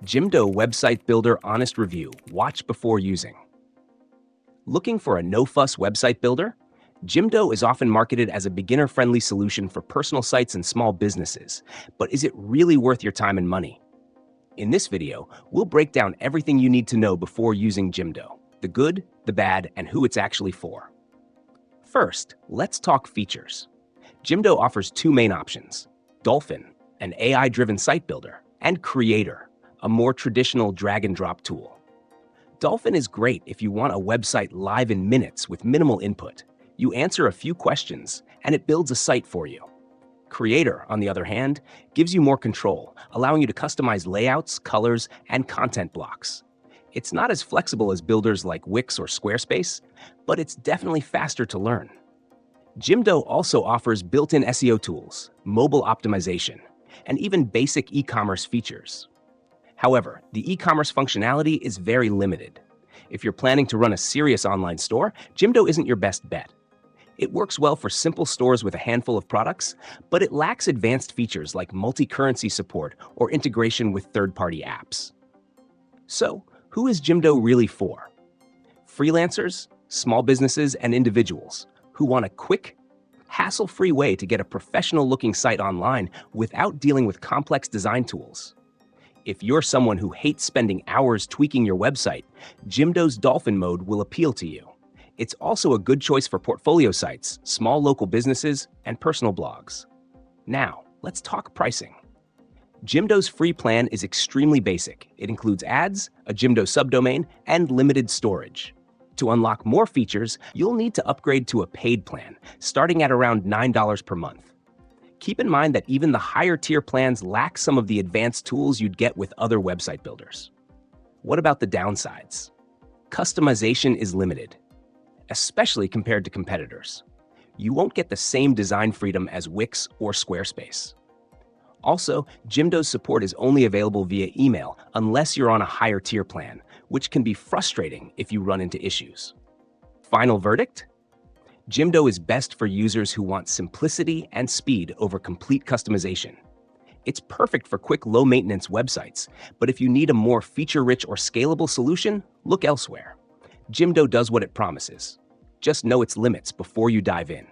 Jimdo Website Builder Honest Review. Watch before using. Looking for a no-fuss website builder? Jimdo is often marketed as a beginner-friendly solution for personal sites and small businesses, but is it really worth your time and money? In this video, we'll break down everything you need to know before using Jimdo, the good, the bad, and who it's actually for. First, let's talk features. Jimdo offers two main options: Dolphin, an AI-driven site builder, and Creator, a more traditional drag-and-drop tool. Dolphin is great if you want a website live in minutes with minimal input. You answer a few questions, and it builds a site for you. Creator, on the other hand, gives you more control, allowing you to customize layouts, colors, and content blocks. It's not as flexible as builders like Wix or Squarespace, but it's definitely faster to learn. Jimdo also offers built-in SEO tools, mobile optimization, and even basic e-commerce features. However, the e-commerce functionality is very limited. If you're planning to run a serious online store, Jimdo isn't your best bet. It works well for simple stores with a handful of products, but it lacks advanced features like multi-currency support or integration with third-party apps. So, who is Jimdo really for? Freelancers, small businesses, and individuals who want a quick, hassle-free way to get a professional-looking site online without dealing with complex design tools. If you're someone who hates spending hours tweaking your website, Jimdo's Dolphin mode will appeal to you. It's also a good choice for portfolio sites, small local businesses, and personal blogs. Now, let's talk pricing. Jimdo's free plan is extremely basic. It includes ads, a Jimdo subdomain, and limited storage. To unlock more features, you'll need to upgrade to a paid plan, starting at around $9 per month. Keep in mind that even the higher tier plans lack some of the advanced tools you'd get with other website builders. What about the downsides? Customization is limited, especially compared to competitors. You won't get the same design freedom as Wix or Squarespace. Also, Jimdo's support is only available via email unless you're on a higher tier plan, which can be frustrating if you run into issues. Final verdict? Jimdo is best for users who want simplicity and speed over complete customization. It's perfect for quick, low-maintenance websites, but if you need a more feature-rich or scalable solution, look elsewhere. Jimdo does what it promises. Just know its limits before you dive in.